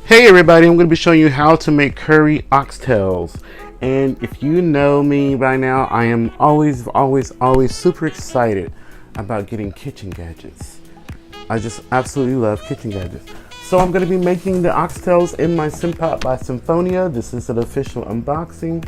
Hey everybody, I'm going to be showing you how to make curry oxtails. And if you know me by now, I am always super excited about getting kitchen gadgets. I just absolutely love kitchen gadgets. So I'm going to be making the oxtails in my Simpot by Simfonio. This is an official unboxing.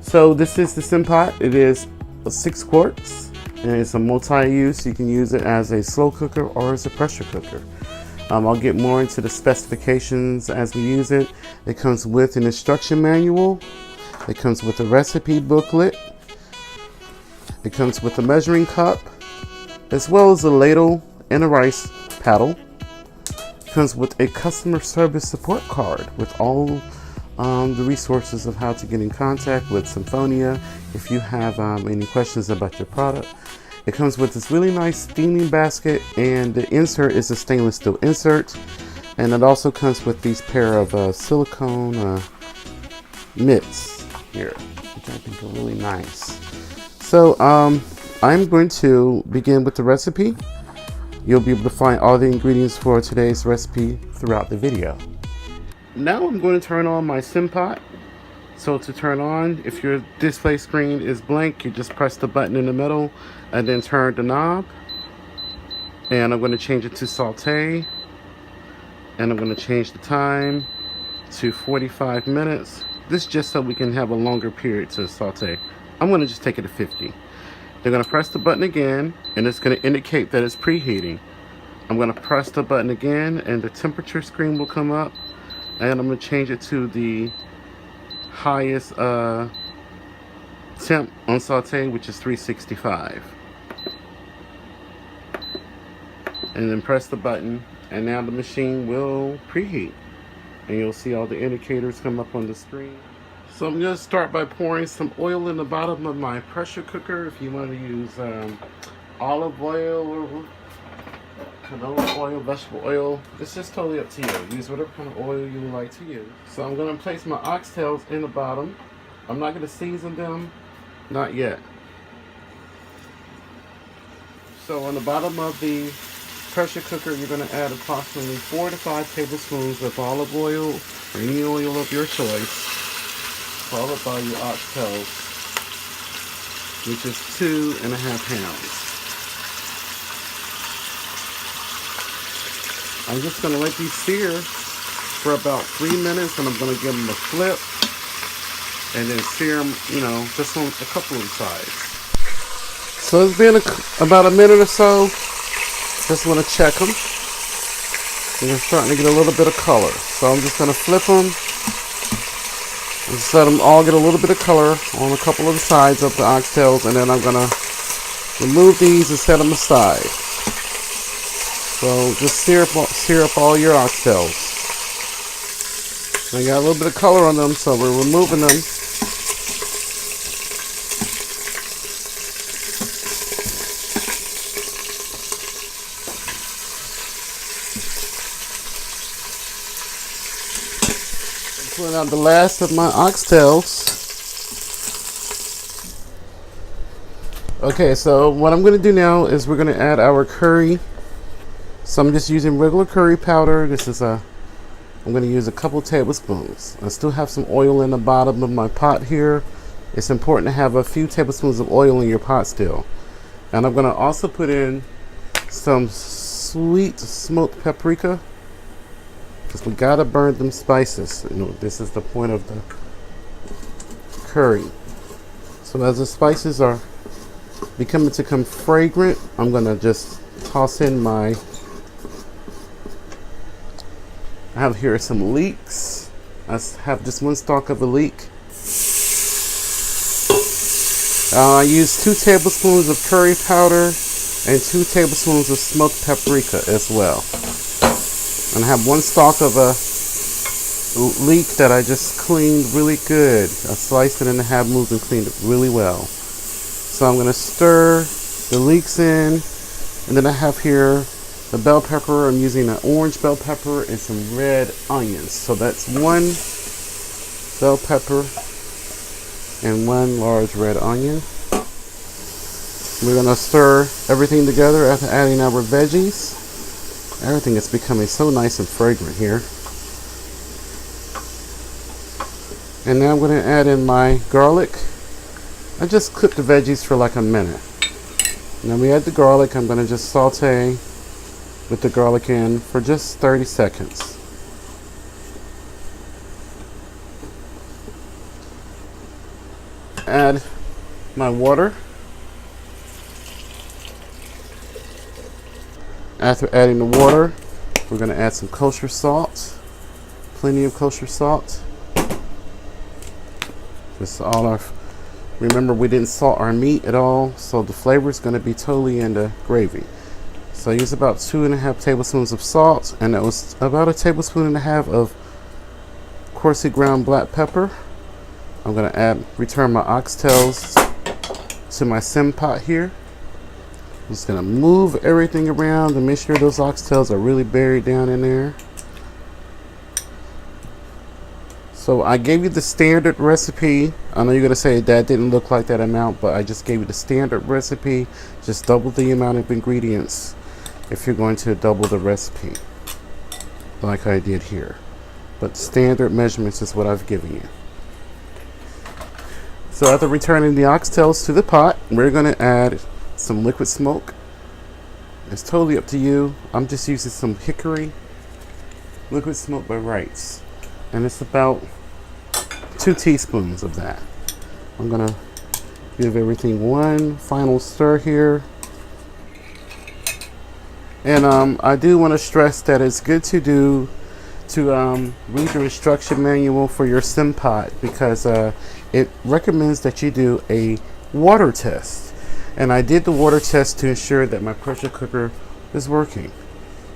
So this is the Simpot. It is 6 quarts and it's a multi-use. You can use it as a slow cooker or as a pressure cooker. I'll get more into the specifications as we use it. It comes with an instruction manual. It comes with a recipe booklet. It comes with a measuring cup, as well as a ladle and a rice paddle. It comes with a customer service support card with all the resources of how to get in contact with Simfonio if you have any questions about your product. It comes with this really nice steaming basket, and the insert is a stainless steel insert, and it also comes with these pair of silicone mitts here, which I think are really nice. So I'm going to begin with the recipe. You'll be able to find all the ingredients for today's recipe throughout the video. Now I'm going to turn on my Simpot. So to turn on, if your display screen is blank, you just press the button in the middle and then turn the knob. And I'm going to change it to saute. And I'm going to change the time to 45 minutes. This just so we can have a longer period to saute. I'm going to just take it to 50. They're going to press the button again, and it's going to indicate that it's preheating. I'm going to press the button again, and the temperature screen will come up. And I'm going to change it to the highest temp on saute, which is 365, and then press the button, and now the machine will preheat, and you'll see all the indicators come up on the screen. So I'm going to start by pouring some oil in the bottom of my pressure cooker. If you want to use olive oil or canola oil, vegetable oil, it's just totally up to you. Use whatever kind of oil you would like to use. So I'm going to place my oxtails in the bottom. I'm not going to season them, not yet. So on the bottom of the pressure cooker, you're going to add approximately 4 to 5 tablespoons of olive oil or any oil of your choice, followed by your oxtails, which is 2.5 pounds. I'm just going to let these sear for about 3 minutes, and I'm going to give them a flip and then sear them, just on a couple of sides. So it's been about a minute or so. Just want to check them. And they're starting to get a little bit of color. So I'm just going to flip them and just let them all get a little bit of color on a couple of the sides of the oxtails, and then I'm going to remove these and set them aside. So just sear up all your oxtails. They got a little bit of color on them, so we're removing them. Pulling out the last of my oxtails. Okay, so what I'm going to do now is we're going to add our curry. So I'm just using regular curry powder. I'm going to use a couple tablespoons. I still have some oil in the bottom of my pot here. It's important to have a few tablespoons of oil in your pot still. And I'm going to also put in some sweet smoked paprika, because we got to burn them spices. This is the point of the curry. So as the spices are become fragrant, I'm going to just toss in I have here some leeks. I have just one stalk of a leek. I use 2 tablespoons of curry powder and 2 tablespoons of smoked paprika as well. And I have 1 stalk of a leek that I just cleaned really good. I sliced it into half moves and cleaned it really well. So I'm going to stir the leeks in, and then I have here the bell pepper. I'm using an orange bell pepper and some red onions. So that's 1 bell pepper and 1 large red onion. We're going to stir everything together after adding our veggies. Everything is becoming so nice and fragrant here. And now I'm going to add in my garlic. I just cooked the veggies for like a minute. And then we add the garlic. I'm going to just saute with the garlic in for just 30 seconds. Add my water. After adding the water, we're going to add some kosher salt. Plenty of kosher salt. Just all our, remember we didn't salt our meat at all, so the flavor is going to be totally in the gravy. So I used about 2.5 tablespoons of salt, and that was about 1.5 tablespoons of coarsely ground black pepper. I'm going to return my oxtails to my Simpot here. I'm just going to move everything around and make sure those oxtails are really buried down in there. So I gave you the standard recipe. I know you're going to say that didn't look like that amount, but I just gave you the standard recipe. Just double the amount of ingredients if you're going to double the recipe, like I did here. But standard measurements is what I've given you. So after returning the oxtails to the pot, we're going to add some liquid smoke. It's totally up to you. I'm just using some hickory liquid smoke by Wright's. And it's about 2 teaspoons of that. I'm gonna give everything one final stir here. And I do want to stress that it's good to read your instruction manual for your Simpot, because it recommends that you do a water test. And I did the water test to ensure that my pressure cooker is working.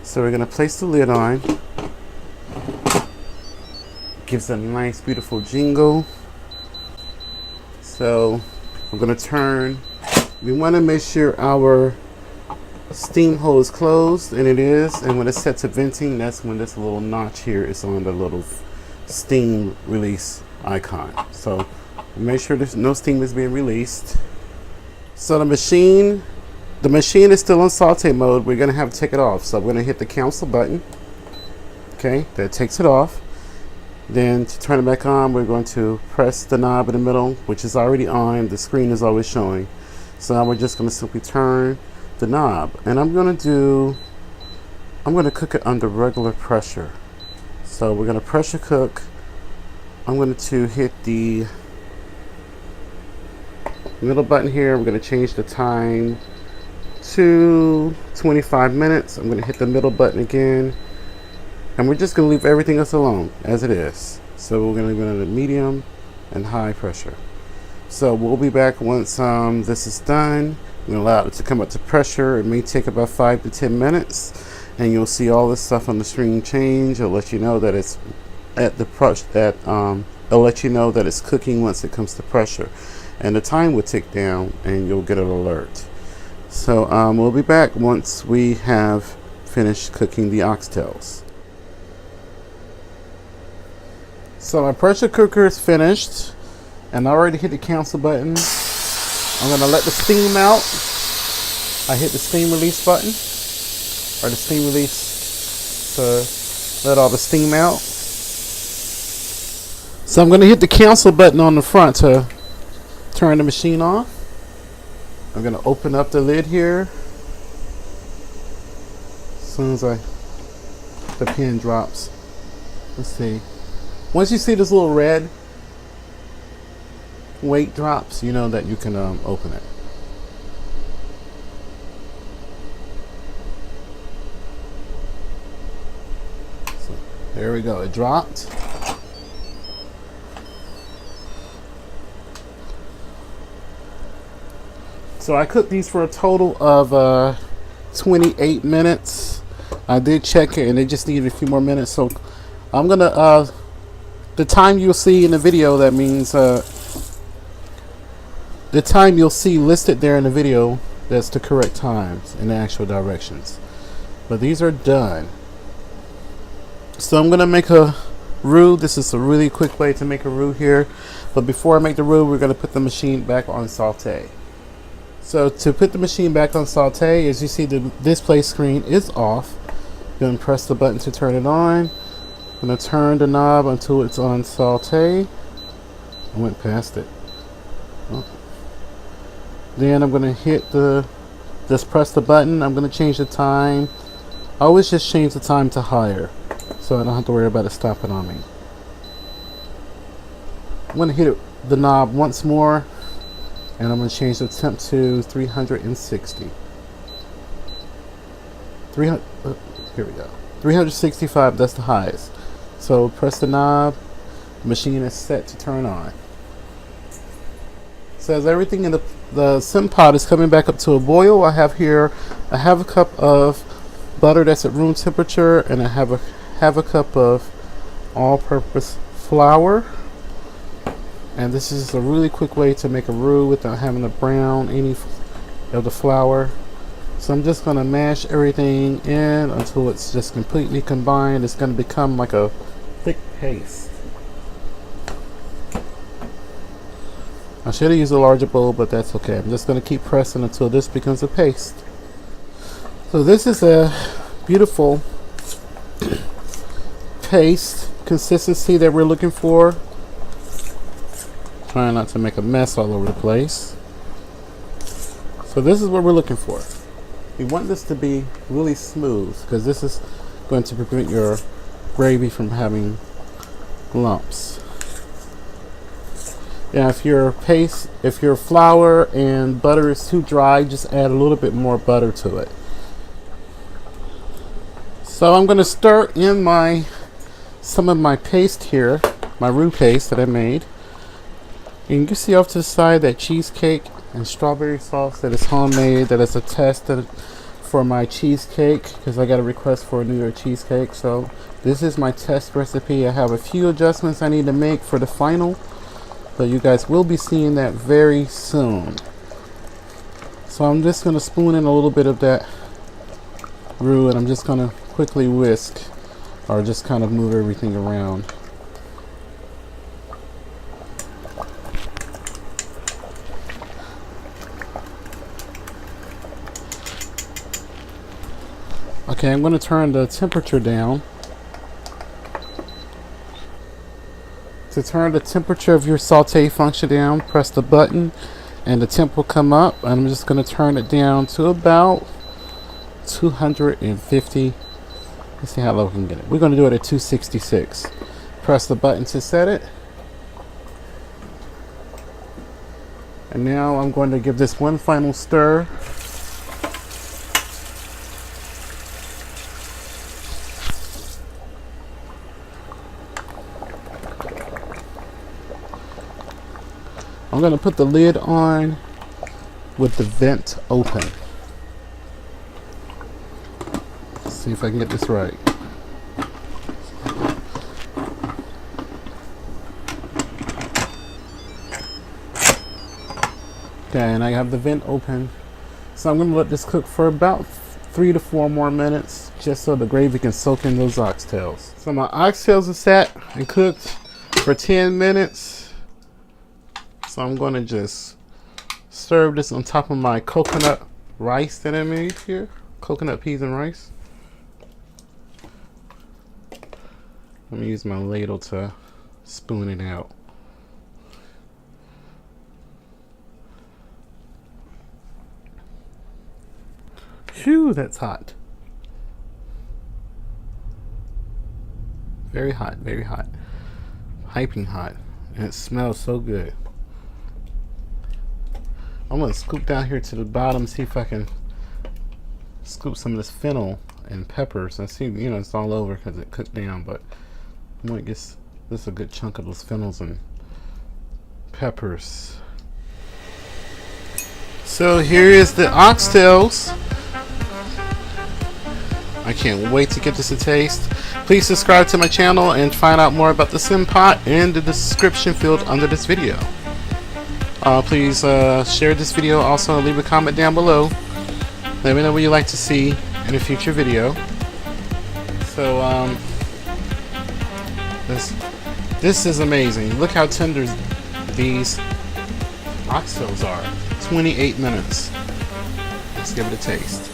So we're gonna place the lid on. Gives a nice beautiful jingle. So I'm going to turn. We want to make sure our steam hole is closed, and it is. And when it's set to venting, that's when this little notch here is on the little steam release icon. So make sure there's no steam is being released. So the machine is still on saute mode. We're going to have to take it off. So I'm going to hit the cancel button. Okay, that takes it off. Then to turn it back on, we're going to press the knob in the middle, which is already on. The screen is always showing. So now we're just going to simply turn the knob. And I'm going to cook it under regular pressure. So we're going to pressure cook. I'm going to hit the middle button here. We're going to change the time to 25 minutes. I'm going to hit the middle button again. And we're just going to leave everything else alone as it is. So we're going to leave it at medium and high pressure. So we'll be back once this is done. We're going to allow it to come up to pressure. It may take about 5 to 10 minutes. And you'll see all this stuff on the screen change. It'll let you know that it's at the pressure. It'll let you know that it's cooking once it comes to pressure. And the time will tick down, and you'll get an alert. So we'll be back once we have finished cooking the oxtails. So my pressure cooker is finished, and I already hit the cancel button. I'm going to let the steam out. I hit the steam release button, or the steam release to let all the steam out. So I'm going to hit the cancel button on the front to turn the machine off. I'm going to open up the lid here. As soon as the pin drops. Let's see. Once you see this little red weight drops, you know that you can open it. So there we go. It dropped. So I cooked these for a total of 28 minutes. I did check it, and they just needed a few more minutes. So I'm gonna the time you'll see in the video, that means the time you'll see listed there in the video, that's the correct times in the actual directions. But these are done. So I'm gonna make a roux. This is a really quick way to make a roux here. But before I make the roux, we're gonna put the machine back on saute. So to put the machine back on saute, as you see, the display screen is off. You're gonna press the button to turn it on. I'm going to turn the knob until it's on saute. I went past it. Oh. Then I'm gonna just press the button. I'm gonna change the time. I always just change the time to higher, so I don't have to worry about it stopping on me. I'm gonna hit the knob once more, and I'm gonna change the temp to 360. 300. Here we go. 365. That's the highest. So press the knob. The machine is set to turn on. So as everything in the Simpot is coming back up to a boil, I have a cup of butter that's at room temperature, and I have a cup of all-purpose flour. And this is a really quick way to make a roux without having to brown any of the flour. So I'm just going to mash everything in until it's just completely combined. It's going to become like a thick paste. I should have used a larger bowl, but that's okay. I'm just going to keep pressing until this becomes a paste. So this is a beautiful paste consistency that we're looking for. Trying not to make a mess all over the place. So this is what we're looking for. We want this to be really smooth because this is going to prevent your gravy from having lumps. Yeah, if your flour and butter is too dry, just add a little bit more butter to it. So I'm going to stir in some of my paste here, my roux paste that I made. And you can see off to the side that cheesecake and strawberry sauce that is homemade, that is a test for my cheesecake, because I got a request for a New York cheesecake. So this is my test recipe. I have a few adjustments I need to make for the final, but you guys will be seeing that very soon. So I'm just going to spoon in a little bit of that roux, and I'm just going to quickly whisk, or just kind of move everything around. Okay, I'm going to turn the temperature down. To turn the temperature of your saute function down, press the button and the temp will come up. I'm just going to turn it down to about 250. Let's see how low we can get it. We're going to do it at 266. Press the button to set it. And now I'm going to give this one final stir. I'm going to put the lid on with the vent open. Let's see if I can get this right. Okay, and I have the vent open. So I'm going to let this cook for about 3 to 4 more minutes, just so the gravy can soak in those oxtails. So my oxtails are sat and cooked for 10 minutes. So I'm going to just serve this on top of my coconut rice that I made here. Coconut peas and rice. Let me use my ladle to spoon it out. Phew, that's hot. Very hot, very hot. Piping hot. And it smells so good. I'm going to scoop down here to the bottom, see if I can scoop some of this fennel and peppers. I see, you know, it's all over because it cooked down, but I'm going to get this a good chunk of those fennels and peppers. So here is the oxtails. I can't wait to get this a taste. Please subscribe to my channel and find out more about the Simpot in the description field under this video. Please share this video also, and leave a comment down below. Let me know what you'd like to see in a future video. So this is amazing. Look how tender these oxtails are. 28 minutes. Let's give it a taste.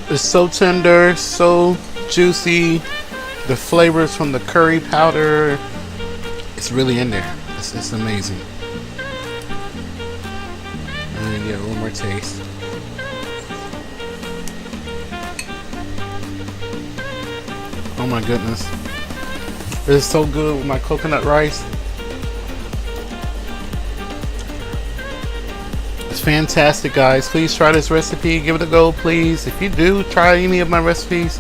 It's so tender, so juicy. The flavors from the curry powder, it's really in there. It's amazing. And then get a little more taste. Oh my goodness. It's so good with my coconut rice. It's fantastic, guys. Please try this recipe. Give it a go, please. If you do try any of my recipes,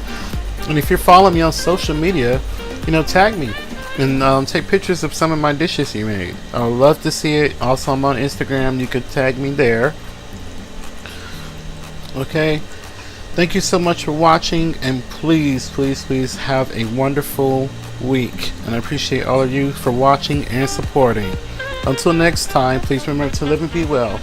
and if you're following me on social media, tag me and take pictures of some of my dishes you made. I would love to see it. Also, I'm on Instagram. You could tag me there. Okay. Thank you so much for watching, and please, please, please have a wonderful week. And I appreciate all of you for watching and supporting. Until next time, please remember to live and be well.